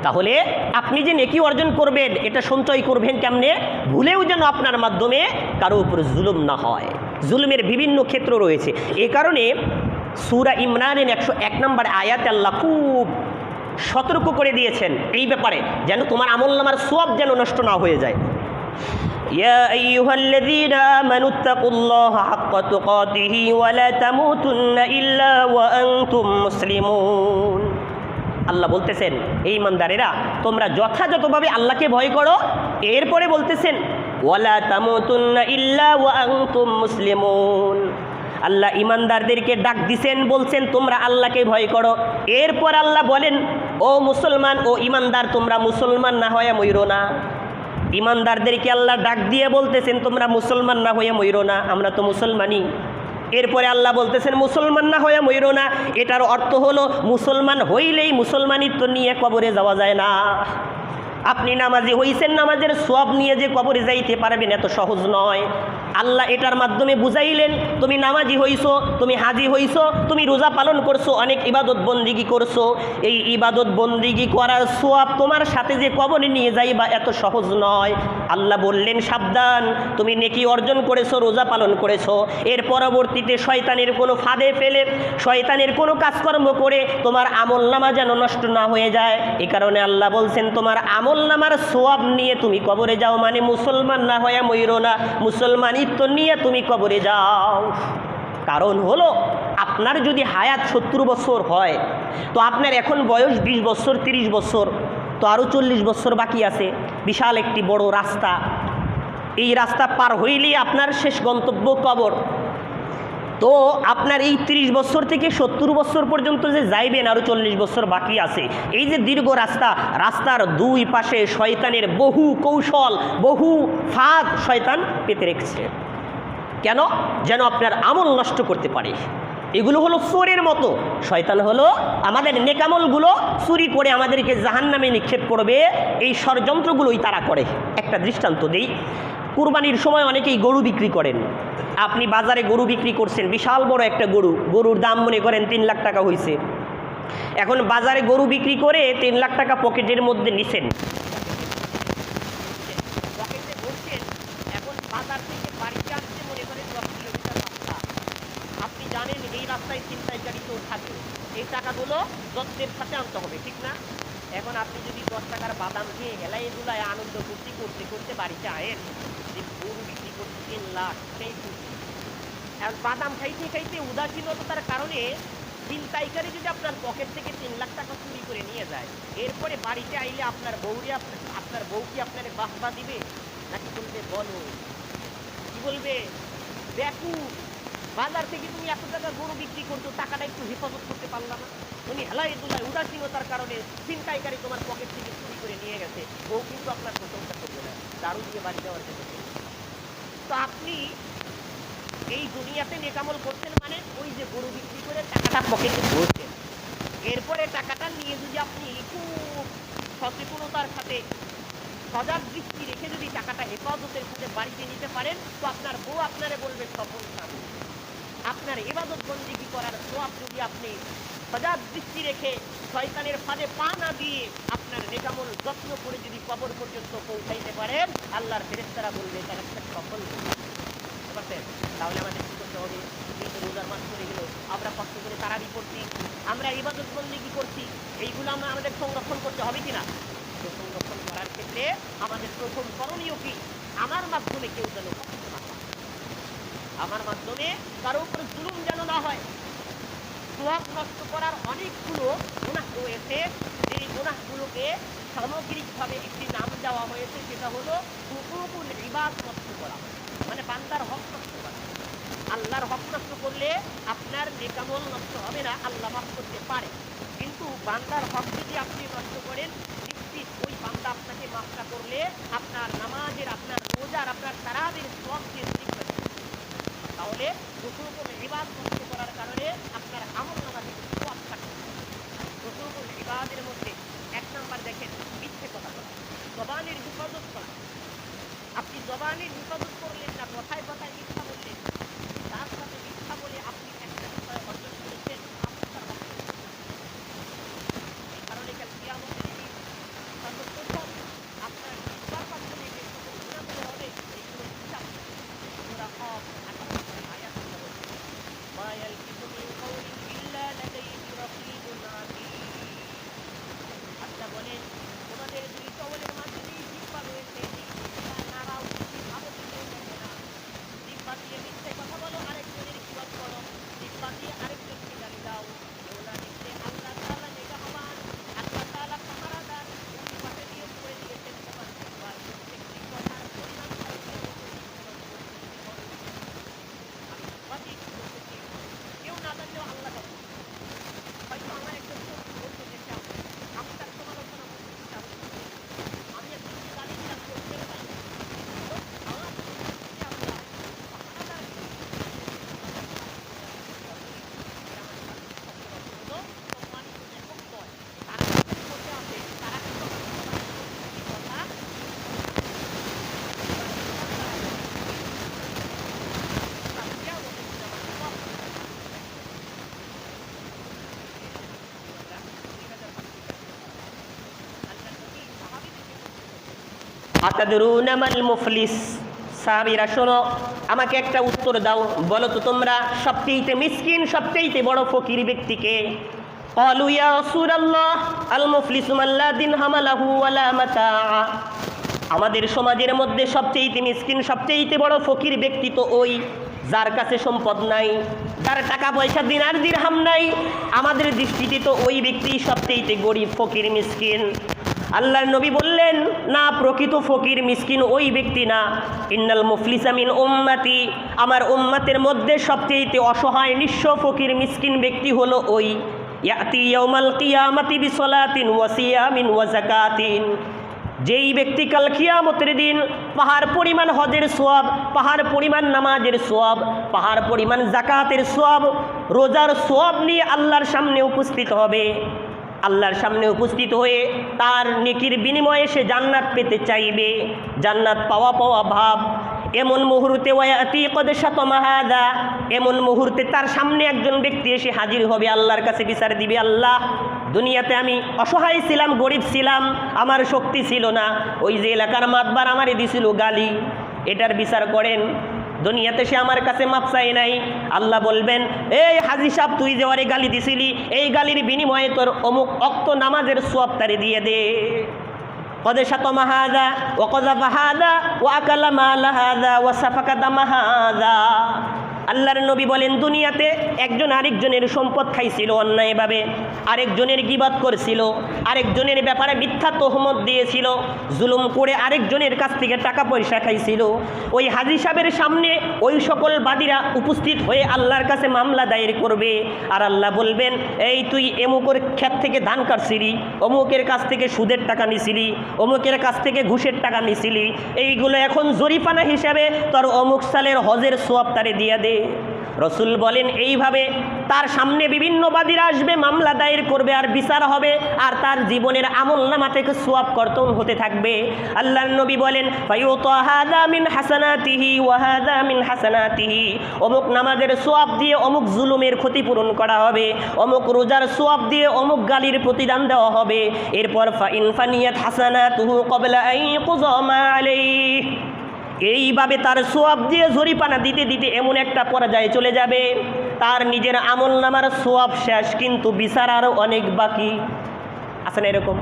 তাহলে আপনি যে নেকি অর্জন করবেন, এটা সঞ্চয় করবেন কেমনে? ভুলেও যেন আপনার মাধ্যমে কারো উপর জুলুম না হয়। জুলুমের বিভিন্ন ক্ষেত্র রয়েছে, এ কারণে সূরা ইমরানের 101 নম্বর আয়াতে আল্লাহ খুব সতর্ক করে দিয়েছেন এই ব্যাপারে, যেন তোমার আমলনামার সওয়াব যেন নষ্ট না হয়ে যায়। ইয়া আইয়ুহাল্লাযীনা আমানুত্তাকুল্লাহা হাক্কা তুকাতিহি ওয়া লা তামুতুন্না ইল্লা ওয়া আনতুম মুসলিমুন। আল্লাহ বলতেছেন, এই ইমানদারেরা তোমরা যথাযথভাবে আল্লাহকে ভয় করো। এরপরে বলতেছেন, ওয়া লা তামুতুন্না ইল্লা ওয়া আনতুম মুসলিমুন। আল্লাহ ইমানদারদেরকে ডাক দিছেন, বলছেন তোমরা আল্লাহকে ভয় করো। এরপর আল্লাহ বলেন, ও মুসলমান, ও ইমানদার, তোমরা মুসলমান না হয়ে মইরো না। ইমানদারদেরকে আল্লাহ ডাক দিয়ে বলতেছেন তোমরা মুসলমান না হয়ে মইরো না, আমরা তো মুসলমানই। এরপরে আল্লাহ বলতেছেন মুসলমান না হয়ে মইরো না, এটার অর্থ হলো মুসলমান হইলেই মুসলমানিত্ব নিয়ে কবরে যাওয়া যায় না। আপনি নামাজি হইছেন, নামাজের সওয়াব নিয়ে যে কবরে যাইতে পারবেন এত সহজ নয়। আল্লাহ এটার মাধ্যমে বুঝাইলেন, তুমি নামাজি হইছো, তুমি হাজি হইছো, তুমি রোজা পালন করছো, অনেক ইবাদত বন্দিগি করছো, এই ইবাদত বন্দিগি করার সওয়াব তোমার সাথে যে কবরে নিয়ে যাইবা এত সহজ নয়। আল্লাহ বললেন সাবধান, তুমি নেকি অর্জন করেছো, রোজা পালন করেছো, এর পরবর্তীতে শয়তানের কোনো ফাঁদে ফেলে, শয়তানের কোনো কাজকর্ম করে তোমার আমলনামা যেন নষ্ট না হয়ে যায়। এ কারণে আল্লাহ বলছেন তোমার আমলনামার সওয়াব নিয়ে তুমি কবরে যাও, মানে মুসলমান না হয়ে মইরো না, মুসলমানিত্ব নিয়ে তুমি কবরে যাও। কারণ হলো আপনার যদি হায়াত 70 বছর হয়, তো আপনার এখন বয়স 20 বছর 30 বছর, তো আরও 40 বছর বাকি আছে। বিশাল একটি বড় রাস্তা, এই রাস্তা পার হইলেই আপনার শেষ গন্তব্য কবর। তো আপনার এই 30 বছর থেকে 70 বছর পর্যন্ত যে যাইবেন, আরও 40 বছর বাকি আছে। এই যে দীর্ঘ রাস্তা, রাস্তার দুই পাশে শয়তানের বহু কৌশল, বহু ফাঁদ শয়তান পেতে রেখেছে। কেন? যেন আপনার আমল নষ্ট করতে পারে। এগুলো হলো চোরের মতো। শয়তান হলো আমাদের নেকামলগুলো চুরি করে আমাদেরকে জাহান্নামে নিক্ষেপ করবে, এই ষড়যন্ত্রগুলোই তারা করে। একটা দৃষ্টান্ত দিই। কুরবানির সময় অনেকেই গরু বিক্রি করেন। আপনি বাজারে গরু বিক্রি করছেন, বিশাল বড় একটা গরুর দাম মনে করেন 3 লাখ টাকা হয়েছে। এখন বাজারে গরু বিক্রি করে 3 লাখ টাকা পকেটের মধ্যে নিছেন, পকেটে ভরছেন। এখন বাজার থেকে বাড়িতে আসতে মনে করেন 10 কিলোমিটার রাস্তা। আপনি জানেন এই রাস্তায় ছিনতাইকারী তো থাকে, এই টাকাগুলো যত্নের সাথে আনতে হবে, ঠিক না? এখন আপনি যদি 10 টাকার বাদাম খেয়ে হেলাই দুলায় আনন্দ ফুর্তি করতে করতে বাড়িতে আয়েন, যে গরু বিক্রি করতে 3 লাখ, সেই খুশি। এখন বাদাম খাইতে খাইতে উদাসীনতার কারণে ছিনতাইকারী যদি আপনার পকেট থেকে 3 লাখ টাকা চুরি করে নিয়ে যায়, এরপরে বাড়িতে আইলে আপনার বউ কি আপনার বাহবা দিবে, নাকি বলবে বলো, কি বলবে, দেখু বাজার থেকে তুমি এত টাকা গরু বিক্রি করছো, টাকাটা একটু হেফাজত করতে পারলাম না? তুমি হেলাই দুলাই উদাসীনতার কারণে ছিনতাইকারী তোমার পকেট থেকে চুরি করে নিয়ে গেছে, বউ কিন্তু আপনার প্রশংসা করবে না, দারু দিয়ে বাড়ি যাওয়ার জন্য। তো আপনি এই দুনিয়াতে নেকামল করছেন, মানে ওই যে গরু বিক্রি করে টাকাটা পকেটে ভরছেন, এরপরে টাকাটা নিয়ে যদি আপনি খুব সচেতনতার সাথে সজাগ দৃষ্টি রেখে যদি টাকাটা হেফাজতের সাথে বাড়িতে নিতে পারেন, তো আপনার বউ আপনারে বলবে সফল স্বামী। আপনার ইবাদত বন্দেগী করার সওয়াব যদি আপনি সজাগ দৃষ্টি রেখে শয়তানের ফাঁদে পা না দিয়ে আপনার নেকামল যত্ন করে যদি কবর পর্যন্ত পৌঁছাইতে পারেন, আল্লাহর ফেরেশতারা বলবে তারা সফল। তাহলে আমাদের কি করতে হবে? এই তো রোজার মাস চলে গেল, আমরা কষ্ট করে তারাবি করছি, আমরা ইবাদত বন্দেগী করছি, এইগুলো আমরা আমাদের সংরক্ষণ করতে হবে কিনা? তো সংরক্ষণ করার ক্ষেত্রে আমাদের প্রথম করণীয় কি? আমার মাধ্যমে কেউ যেন কষ্ট না হয়, আমার মাধ্যমে কারো উপর জুলুম যেন না হয়। সোয়াব নষ্ট করার অনেকগুলো গুনাহ রয়েছে, এই গুনাহগুলোকে সামগ্রিকভাবে একটি নাম দেওয়া হয়েছে, সেটা হলো হুকুকুল ইবাদ নষ্ট করা, মানে বান্দার হক নষ্ট করা। আল্লাহর হক নষ্ট করলে আপনার নেকামল নষ্ট হবে না, আল্লাহ মাফ করতে পারে, কিন্তু বান্দার হক যদি আপনি নষ্ট করেন, নিশ্চিত ওই বান্দা আপনাকে মাফ না করলে আপনার নামাজের, আপনার রোজার, আপনার তারাবির সব কেন্দ্রিক হয়ে যাবে। তাহলে হুকুকুল ইবাদ নষ্ট করার কারণে আপনার আমল নামা থেকে সওয়াব থাকবে। হুকুকুল ইবাদের মধ্যে 1 নাম্বার দেখেন, মিথ্যে কথা বলা, জবানের হেফাজত করা। আপনি জবানের হেফাজত করলেন না, কথায় কথায় মিথ্যা বললেন, তার সাথে মিথ্যা বলে আপনি একটা বিষয় অর্জন করেছেন আপনার হক। এই কারণে কাল কিয়ামতের দিন সর্বপ্রথম আপনার ইসলার মাধ্যমে যে সকল গুনাহগুলো হবে, এইগুলো হিসাব সূরা কফ 58 আয়াত নম্বর 9, মা ইয়ালফিযু মিন কাওলিন ইল্লা লাদাইহি রাকীবুন আতীদ। আল্লাহ বলেন, তোমাদের দুই কওলের মাঝেই জিহ্বা রয়েছে, নারাও জিহ্বা দিয়ে দেখে না, জিহ্বা দিয়ে মিথ্যে কথা বলো, আরেকজনের গীবত করো, জিহ্বা দিয়ে আরেকজনকে গালি দাও, এগুলা নিশ্চয় আল্লাহ তাআলা নিগাহবান, আল্লাহ তাআলা পাহারাদার, উনি পাশে নিয়োগ করে দিয়েছেন তোমার জিহ্বার প্রত্যেকটি কথার পরিমাণ থাকবে। আমি সঠিক বলতেছি, কেউ না জানলেও আল্লাহ জানে। হয়তো আমার একজন বন্ধু বলতে যেতে হবে, আমি তার সমালোচনা করতে ইচ্ছা হচ্ছে, আমি একজনকে গালি দিলাম, কেউ টের পাই না, আমার যে আল্লাহ পাহারাদার, সম্মানিত লেখক নয়, তারা তাদের মধ্যে আছে, তারা কিন্তু আমার কথা আতাদরুনা মাল মুফলিস। সাহাবীরা শোনো, আমাকে একটা উত্তর দাও, বলো তো তোমরা সবচেয়ে মিসকিন, সবচেয়ে বড় ফকির ব্যক্তিকে? ক্বালু ইয়া রাসূলুল্লাহ আল মুফলিসু মান লা দিরহাম লাহু ওয়ালা মাতা। আমাদের সমাজের মধ্যে সবচেয়ে মিসকিন, সবচেয়ে বড় ফকির ব্যক্তি তো ওই যার কাছে সম্পদ নাই, যার টাকা পয়সা দিনার দিরহাম নাই। আমাদের দৃষ্টিতে তো ওই ব্যক্তি সবচেয়ে গরিব, ফকির, মিসকিন। আল্লাহর নবী বললেন, না, প্রকৃত ফকির মিসকিন ওই ব্যক্তি না। ইন্নাল মুফলিসা মিন উম্মতি, আমার উম্মতের মধ্যে সবচেয়ে অসহায় নিঃস্ব ফকির মিসকিন ব্যক্তি হলো ওই ইয়াতি ইয়াউমাল কিয়ামাতি বিসলাতিন ওয়া সিয়ামিন ওয়া যাকাতিন, যেই ব্যক্তি কাল কিয়ামতের দিন পাহাড় পরিমাণ হজের সওয়াব, পাহাড় পরিমাণ নামাজের সওয়াব, পাহাড় পরিমাণ যাকাতের সওয়াব, রোজার সওয়াব নিয়ে আল্লাহর সামনে উপস্থিত হবে। আল্লাহর সামনে উপস্থিত হয়ে তার নেকির বিনিময়ে সে জান্নাত পেতে চাইবে, জান্নাত পাওয়া পাওয়া ভাব। এমন মুহূর্তে ওয়ায়াতি কদ শাতমা হাযা, এমন মুহূর্তে তার সামনে একজন ব্যক্তি এসে হাজির হবে, আল্লাহর কাছে বিচার দিবে, আল্লাহ, দুনিয়াতে আমি অসহায় ছিলাম, গরিব ছিলাম, আমার শক্তি ছিল না, ওই যে এলাকার মাতবার আমারে দিছিল গালি, এটার বিচার করেন। দুনিয়াতে সে আমার কাছে মাপ চাই নাই। আল্লাহ বলবেন, এই হাজী সাহেব, তুই যে ওরে গালি দিছিলি, এই গালির বিনিময়ে তোর অমুক অক্ত নামাজের সওয়াব তারে দিয়ে দে। কদ শাতমা হাযা ওয়া কাযাফা হাযা ওয়া আকালা মালা হাযা ওয়া সাফাকা দামা হাযা। আল্লাহর নবী বলেন, দুনিয়াতে একজন আরেকজনের সম্পদ খাইছিল অন্যায়ভাবে, আরেকজনের গীবত করছিল, আরেকজনের ব্যাপারে মিথ্যা তহমত দিয়েছিল, জুলুম করে আরেকজনের কাছ থেকে টাকা পয়সা খাইছিল। ওই হাজী সাহেবের সামনে ওই সকল বাদীরা উপস্থিত হয়ে আল্লাহর কাছে মামলা দায়ের করবে। আর আল্লাহ বলবেন, এই তুই এমুকের ক্ষেত থেকে ধান কাটছিলি, অমুকের কাছ থেকে সুদের টাকা নিছিলি, অমুকের কাছ থেকে ঘুষের টাকা নিছিলি, এইগুলো এখন জরিপানা হিসাবে তোর অমুক সালের হজের সওয়াব তারে দিয়ে দে। রসুল বলেন, এইভাবে তার সামনে বিভিন্ন বাদীরা আসবে, মামলা দায়ের করবে, আর বিচার হবে, আর তার জীবনের আমলনামা থেকে সওয়াব কর্তন হতে থাকবে। আল্লাহর নবী বলেন, ফায়ুতা হাযা মিন হাসানাতিহি ওয়া হাযা মিন হাসানাতিহি, অমুক নামাজের সওয়াব দিয়ে অমুক জুলুমের ক্ষতিপূরণ করা হবে, অমুক রোজার সওয়াব দিয়ে অমুক গালির প্রতিদান দেওয়া হবে। এরপর ফাইন ফানিয়াত হাসানাতুহু ক্বাবলা আন ইয়াকুযা মা আলাইহি, এইভাবে তার সওয়াব দিয়ে জরিপানা দিতে দিতে এমন একটা পর্যায়ে চলে যাবে, তার নিজের আমলনামার সওয়াব শেষ, কিন্তু বিচার আরও অনেক বাকি আছে। না এরকম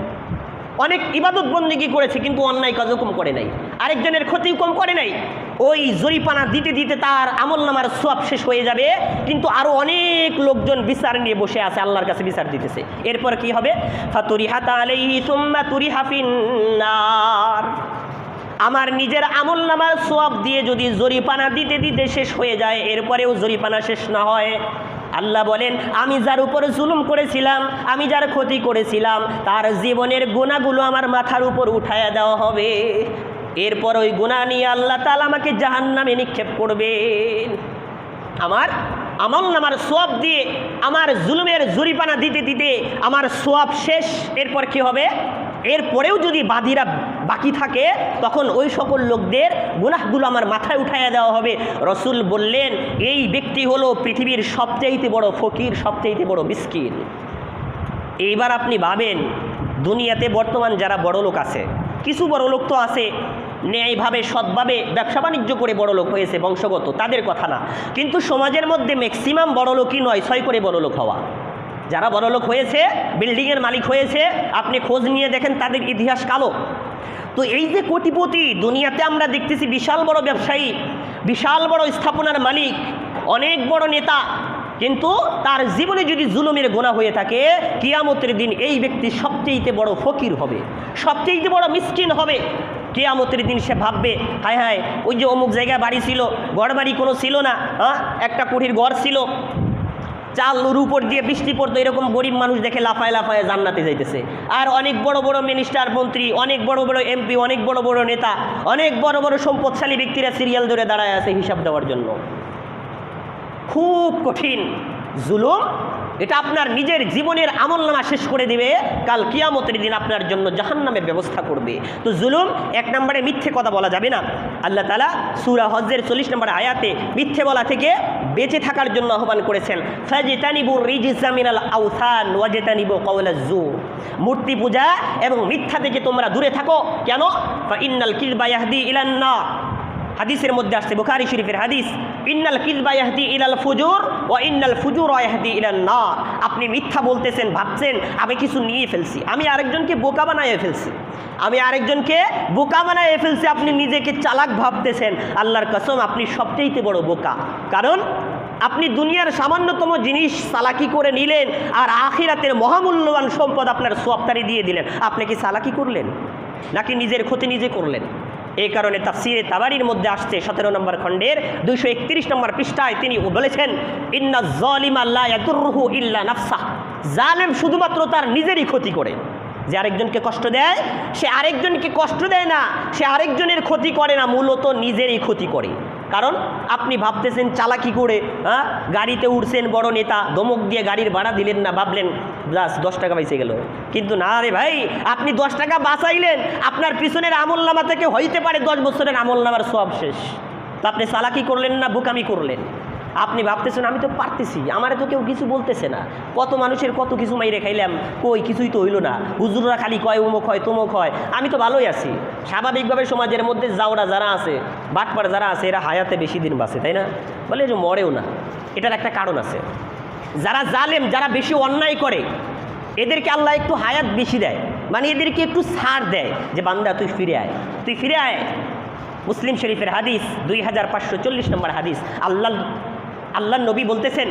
অনেক ইবাদত বন্দেগী করেছে, কিন্তু অন্যায় কাজও কম করে নাই, আরেকজনের ক্ষতি কম করে নাই। ওই জরিপানা দিতে দিতে তার আমলনামার সওয়াব শেষ হয়ে যাবে, কিন্তু আরও অনেক লোকজন বিচার নিয়ে বসে আছে, আল্লাহর কাছে বিচার দিতেছে। এরপর কি হবে? ফাতুরিহাত আলাইহি সুম্মা তুরিহা ফিন্নার, আমার নিজের আমলনামার সওয়াব দিয়ে যদি জরিপানা দিতে দিতে শেষ হয়ে যায়, এরপরেও জরিপানা শেষ না হয়, আল্লাহ বলেন, আমি যার উপর জুলুম করেছিলাম, আমি যার ক্ষতি করেছিলাম, তার জীবনের গুনাহগুলো আমার মাথার উপর উঠায়া দেওয়া হবে। এরপর ওই গুনাহ নিয়ে আল্লাহ তাআলা আমাকে জাহান্নামে নিক্ষেপ করবেন। আমার আমলনামার সওয়াব দিয়ে আমার জুলুমের জরিপানা দিতে দিতে আমার সওয়াব শেষ। এরপর কি হবে? এরপরেও যদি বাদীরা বাকি থাকে, তখন ওই সকল লোকদের গুনাহগুলো আমার মাথায় উঠাইয়া দেওয়া হবে। রসুল বললেন, এই ব্যক্তি হলো পৃথিবীর সবচাইতে বড় ফকির, সবচাইতে বড় মিসকিন। এইবার আপনি ভাবেন, দুনিয়াতে বর্তমান যারা বড় লোক আছে, কিছু বড় লোক তো আছে ন্যায়ভাবে সৎভাবে ব্যবসা বাণিজ্য করে বড় লোক হয়েছে, বংশগত, তাদের কথা না, কিন্তু সমাজের মধ্যে ম্যাক্সিমাম বড় লোকই নয়, ছয় করে বড় লোক হওয়া। যারা বড় লোক হয়েছে, বিল্ডিংয়ের মালিক হয়েছে, আপনি খোঁজ নিয়ে দেখেন তাদের ইতিহাস কালো। তো এই যে কোটিপতি, দুনিয়াতে আমরা দেখতেছি বিশাল বড় ব্যবসায়ী, বিশাল বড় স্থাপনার মালিক, অনেক বড় নেতা, কিন্তু তার জীবনে যদি জুলুমের গুনাহ হয়ে থাকে, কিয়ামতের দিন এই ব্যক্তি সবচেয়ে বড় ফকির হবে, সবচেয়ে বড় মিসকিন হবে। কিয়ামতের দিন সে ভাববে, হায় হায়, ওই যে অমুক জায়গায় বাড়ি ছিল, ঘর বাড়ি কোনো ছিল না, একটা কুঠির ঘর ছিল, চালুর উপর দিয়ে বৃষ্টি পড়তো, এরকম গরিব মানুষ দেখে লাফায় লাফায় জান্নাতে যাইতেছে। আর অনেক বড় বড় মিনিস্টার, মন্ত্রী, অনেক বড় বড় এমপি, অনেক বড় বড় নেতা, অনেক বড় বড় সম্পদশালী ব্যক্তিরা সিরিয়াল ধরে দাঁড়ায় আছে হিসাব দেওয়ার জন্য। খুব কঠিন জুলুম, এটা আপনার নিজের জীবনের আমলনামা শেষ করে দিবে, কাল কিয়ামতের দিন আপনার জন্য জাহান্নামের ব্যবস্থা করবে। তো জুলুম, এক নম্বরে মিথ্যে কথা বলা যাবে না। আল্লাহ তাআলা সূরা হজ্জের 40 নম্বর আয়াতে মিথ্যে বলা থেকে বেঁচে থাকার জন্য আহ্বান করেছেন। ফাজতানিবুর রিজসা মিনাল আওসান ওয়াজতানিবু কাওলাজ জুর, মূর্তি পূজা এবং মিথ্যা থেকে তোমরা দূরে থাকো। কেন? ফা ইন্নাল কিযবা ইয়াহদি ইলান নার, হাদিসের মধ্যে আসছে, বুখারী শরীফের হাদিস, ইন্নাল কিযবা ইয়াহদি ইলাল ফুজুর ওয়া ইন্নাল ফুজুরা ইয়াহদি ইলান নার। আপনি মিথ্যা বলতেছেন, ভাবছেন আমি কিছু নিয়ে ফেলছি, আমি আরেকজনকে বোকা বানায়ে ফেলছি, আমি আরেকজনকে বোকা বানায়ে ফেলছি, আপনি নিজেকে চালাক ভাবতেছেন। আল্লাহর কসম, আপনি সবচেয়ে বড় বোকা। কারণ আপনি দুনিয়ার সামান্যতম জিনিস চালাকি করে নিলেন আর আখিরাতের মহামূল্যবান সম্পদ আপনার সোয়াবতারি দিয়ে দিলেন। আপনি কি চালাকি করলেন নাকি নিজের ক্ষতি নিজে করলেন? এই কারণে তাফসিরে তাবারির মধ্যে আসছে 17 নম্বর খণ্ডের 231 নম্বর পৃষ্ঠায় তিনি বলেছেন, ইন্না যালিমা লা ইয়াদুররুহু ইল্লা নাফসাহ, জালেম শুধুমাত্র তার নিজেরই ক্ষতি করে। যে আরেকজনকে কষ্ট দেয়, সে আরেকজনকে কষ্ট দেয় না, সে আরেকজনের ক্ষতি করে না, মূলত নিজেরই ক্ষতি করে। কারণ আপনি ভাবতেছেন চালাকি করে, গাড়িতে উঠছেন, বড় নেতা, ধমক দিয়ে গাড়ির ভাড়া দিলেন না, ভাবলেন ব্লাস 10 টাকা বেঁচে গেল। কিন্তু না রে ভাই, আপনি 10 টাকা বাঁচাইলেন, আপনার পিছনের আমলনামা থেকে হইতে পারে 10 বছরের আমলনামার সব শেষ। তো আপনি চালাকি করলেন না বোকামি করলেন? আপনি ভাবতেছেন আমি তো পারতেছি, আমারে তো কেউ কিছু বলতেছে না, কত মানুষের কত কিছু মাইরে খাইলাম, কই কিছুই তো হইল না, হুজুররা খালি কয় উমুক হয় তুমুক হয়, আমি তো ভালোই আছি। স্বাভাবিকভাবে সমাজের মধ্যে জাউরা যারা আছে, বাটপাড় যারা আছে, এরা হায়াতে বেশি দিন বাঁচে, তাই না? বলে যে মরেও না। এটার একটা কারণ আছে, যারা জালেম, যারা বেশি অন্যায় করে, এদেরকে আল্লাহ একটু হায়াত বেশি দেয়, মানে এদেরকে একটু ছাড় দেয় যে বান্দা তুই ফিরে আয়, তুই ফিরে আয়। মুসলিম শরীফের হাদিস 2540 নম্বর হাদিস, আল্লাহ নবী বলতেছেন,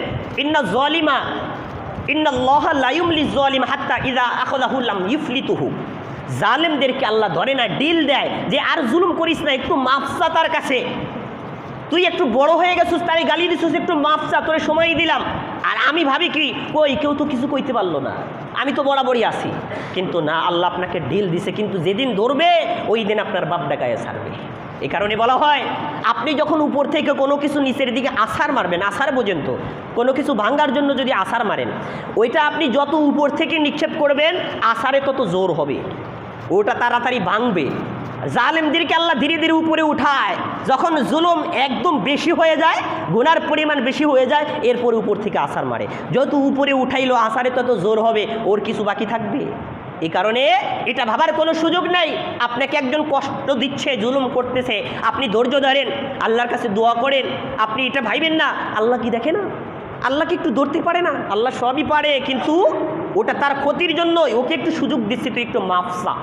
ইন্নাল্লাহা লা ইউমলি যালিম হাত্তা ইযা আখাযাহু লাম ইফলিতুহু, জালেমদেরকে আল্লাহ ধরে না, ডিল দেয় যে আর জুলুম করিস না, একটু মাফ চা তার কাছে, তুই একটু বড় হয়ে গেছিস, তারে গালি দিছিস, একটু মাফ চা, তোরে সময় দিলাম। আর আমি ভাবি কি, কই কেউ তো কিছু কইতে পারলো না, আমি তো বরাবরই আছি। কিন্তু না, আল্লাহ আপনাকে ডিল দিছে, কিন্তু যেদিন ধরবে ওই দিন আপনার বাপ ডাকায় ছাড়বে। এই কারণে বলা হয়, আপনি যখন উপর থেকে কোনো কিছু নিচের দিকে আছাড় মারবেন, আছাড় পর্যন্ত কোনো কিছু ভাঙার জন্য যদি আছাড় মারেন, ওইটা আপনি যত উপর থেকে নিক্ষেপ করবেন, আছাড়ে তত জোর হবে, ওটা তাড়াতাড়ি ভাঙবে। জালেমদেরকে আল্লাহ ধীরে ধীরে উপরে উঠায়, যখন জুলুম একদম বেশি হয়ে যায়, গুনার পরিমাণ বেশি হয়ে যায়, এরপরে উপর থেকে আছাড় মারে, যত উপরে উঠাইলো আছাড়ে তত জোর হবে, ওর কিছু বাকি থাকবে। এই কারণে এটা ভাবার কোনো সুযোগ নাই। আপনাকে একজন কষ্ট দিচ্ছে, জুলুম করতেছে, আপনি ধৈর্য ধরেন, আল্লাহর কাছে দোয়া করেন, আপনি এটা ভাইবেন না আল্লাহ কি দেখে না, আল্লাহ কি একটু ধরতে পারে না? আল্লাহ সবই পারে, কিন্তু ওটা তার ক্ষতির জন্যই, ওকে একটু সুযোগ দিচ্ছে, তুই একটু মাফসা।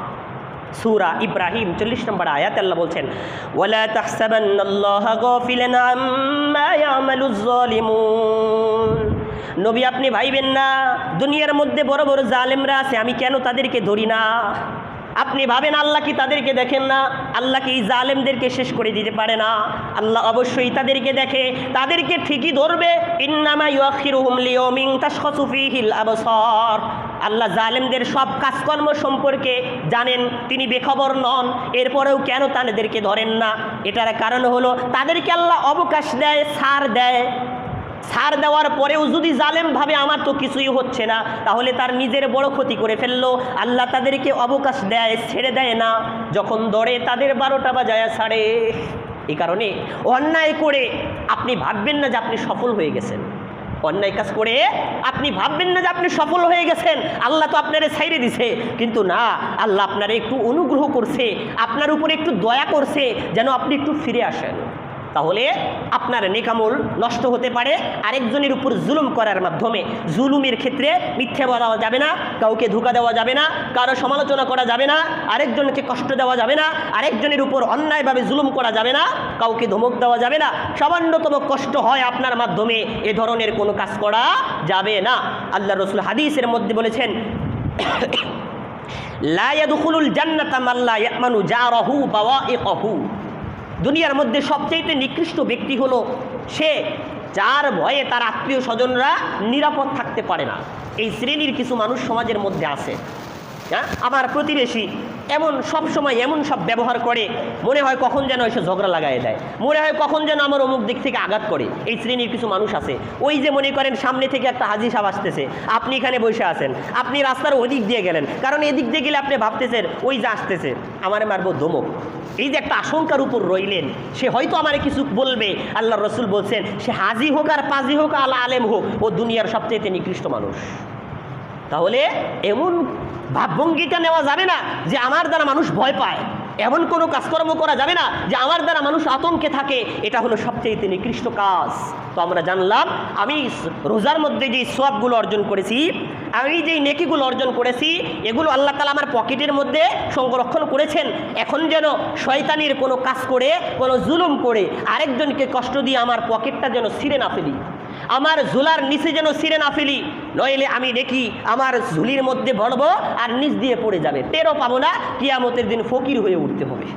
সূরা ইব্রাহিম 40 নম্বর আয়াতে আল্লাহ বলছেন, ওয়ালা তাহসাবান্নাল্লাহা গাফিলান আম্মা ইয়ামালুজ যালিমুন, নবী আপনি ভাইবেন না দুনিয়ার মধ্যে বড় বড় জালেমরা আছে, আমি কেন তাদেরকে ধরি না? আপনি ভাবেন আল্লাহ কি তাদেরকে দেখেন না? আল্লাহ কি এই জালেমদেরকে শেষ করে দিতে পারে না? আল্লাহ অবশ্যই তাদেরকে দেখে, তাদেরকে ঠিকই ধরবে। ইন্নামা ইউআখিরুহুম লিয়াউমিন তাশখাসু ফীহিল আবসার, আল্লাহ জালেমদের সব কাজকর্ম সম্পর্কে জানেন, তিনি বেখবর নন। এরপরেও কেন তাদেরকে ধরেন না? এটার কারণ হলো তাদেরকে আল্লাহ অবকাশ দেয়, ছাড় দেয়। ছাড় দেওয়ার পরেও যদি জালেম ভাবে আমার তো কিছুই হচ্ছে না, তাহলে তার নিজের বড় ক্ষতি করে ফেললো। আল্লাহ তাদেরকে অবকাশ দেয়, ছেড়ে দেয় না, যখন ধরে তাদের 12টা বাজায় ছাড়ে। এই কারণে অন্যায় করে আপনি ভাববেন না যে আপনি সফল হয়ে গেছেন, অন্যায় কাজ করে আপনি ভাববেন না যে আপনি সফল হয়ে গেছেন, আল্লাহ তো আপনারে ছাইরে দিছে। কিন্তু না, আল্লাহ আপনারে একটু অনুগ্রহ করছে, আপনার উপরে একটু দয়া করছে, যেন আপনি একটু ফিরে আসেন। তাহলে আপনার নেকামল নষ্ট হতে পারে আরেকজনের উপর জুলুম করার মাধ্যমে। জুলুমের ক্ষেত্রে মিথ্যে বলা যাবে না, কাউকে ধোঁকা দেওয়া যাবে না, কারো সমালোচনা করা যাবে না, আরেকজনকে কষ্ট দেওয়া যাবে না, আরেকজনের উপর অন্যায়ভাবে জুলুম করা যাবে না, কাউকে ধমক দেওয়া যাবে না। সামান্যতম কষ্ট হয় আপনার মাধ্যমে, এ ধরনের কোনো কাজ করা যাবে না। আল্লাহ রাসূল হাদিসের মধ্যে বলেছেন, লা ইয়াদখুলুল জান্নাতা মান লা ইয়ামানু জারাহু বাওয়াইকাহু, দুনিয়ার মধ্যে সবচেয়ে নিকৃষ্ট ব্যক্তি হলো সে যার ভয়ে তার আত্মীয় স্বজনরা নিরাপদ থাকতে পারে না। এই শ্রেণীর কিছু মানুষ সমাজের মধ্যে আছে। হ্যাঁ, আমার প্রতিবেশী এমন সব সময় এমন সব ব্যবহার করে, মনে হয় কখন যেন এসে ঝগড়া লাগাই দেয়, মনে হয় কখন যেন আমার অমুক দিক থেকে আঘাত করে। এই শ্রেণীর কিছু মানুষ আছে। ওই যে মনে করেন সামনে থেকে একটা হাজি সাহেব আসতেছে, আপনি এখানে বসে আছেন, আপনি রাস্তার ওই দিক দিয়ে গেলেন, কারণ এদিক দিয়ে গেলে আপনি ভাবতেছেন ওই যে আসতেছে আমারে মারবো ধমক। এই যে একটা আশঙ্কার উপর রইলেন, সে হয়তো আমারে কিছু বলবে। আল্লাহ রসুল বলছেন, সে হাজি হোক আর পাজি হোক আর আলেম হোক, ও দুনিয়ার সবচেয়ে নিকৃষ্ট মানুষ। তাহলে এমন ভাবভঙ্গিটা নেওয়া যাবে না যে আমার দ্বারা মানুষ ভয় পায়, এমন কোনো কাজকর্ম করা যাবে না যে আমার দ্বারা মানুষ আতঙ্কে থাকে। এটা হলো সবচেয়ে নিকৃষ্ট কাজ। তো আমরা জানলাম, আমি রোজার মধ্যে যে সওয়াবগুলো অর্জন করেছি, আমি যেই নেকিগুলো অর্জন করেছি, এগুলো আল্লাহ তাআলা আমার পকেটের মধ্যে সংরক্ষণ করেছেন। এখন যেন শয়তানির কোনো কাজ করে, কোনো জুলুম করে আরেকজনকে কষ্ট দিয়ে আমার পকেটটা যেন ছিঁড়ে না ফেলি। আমার ঝুলার নিচে যেন ছিঁড়ে না ফেলি, নইলে আমি দেখি আমার ঝুলির মধ্যে ভরবো আর নিচ দিয়ে পড়ে যাবে, টেরও পাবো না, কিয়ামতের দিন ফকির হয়ে উঠতে হবে।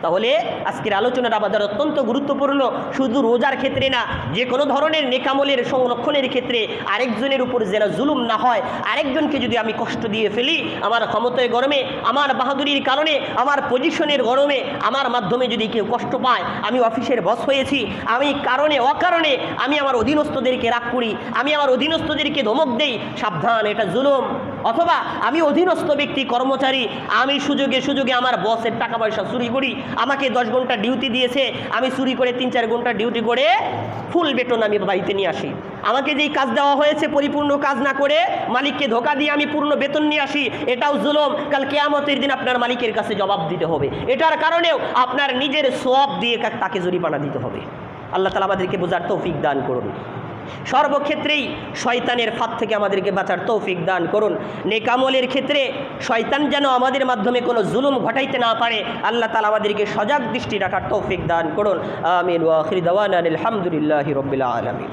তাহলে আজকের আলোচনাটা আমাদের অত্যন্ত গুরুত্বপূর্ণ, শুধু রোজার ক্ষেত্রে না, যে কোনো ধরনের নেকামলের সংরক্ষণের ক্ষেত্রে আরেকজনের উপর যেন জুলুম না হয়। আরেকজনকে যদি আমি কষ্ট দিয়ে ফেলি, আমার ক্ষমতায় গরমে, আমার বাহাদুরির কারণে, আমার পজিশনের গরমে, আমার মাধ্যমে যদি কেউ কষ্ট পায়, আমি অফিসের বস হয়েছি, আমি কারণে অকারণে আমি আমার অধীনস্থদেরকে রাগ করি, আমি আমার অধীনস্থদেরকে ধমক দেই, সাবধান, এটা জুলুম। অথবা আমি অধীনস্থ ব্যক্তি, কর্মচারী, আমি সুযোগে সুযোগে আমার বসের টাকা পয়সা চুরি করি, আমাকে 10 ঘন্টা ডিউটি দিয়েছে, আমি চুরি করে 3-4 ঘন্টা ডিউটি করে ফুল বেতন আমি বাড়িতে নিয়ে আসি। আমাকে যেই কাজ দেওয়া হয়েছে পরিপূর্ণ কাজ না করে মালিককে ধোকা দিয়ে আমি পূর্ণ বেতন নিয়ে আসি, এটাও জুলুম। কাল কিয়ামতের দিন আপনার মালিকের কাছে জবাব দিতে হবে। এটার কারণেও আপনার নিজের সওয়াব দিয়ে তাকে জরিমানা দিতে হবে। আল্লাহ তাআলা আমাদেরকে বোঝার তৌফিক দান করুন। সর্বক্ষেত্রেই শয়তানের ফাঁদ থেকে আমাদেরকে বাঁচার তৌফিক দান করুন। নেকামলের ক্ষেত্রে শয়তান যেন আমাদের মাধ্যমে কোনো জুলুম ঘটাইতে না পারে, আল্লাহ তাআলা আমাদেরকে সজাগ দৃষ্টি রাখার তৌফিক দান করুন। আমিন ওয়া আখির দাওয়ানা আলহামদুলিল্লাহি রাব্বিল আলামিন।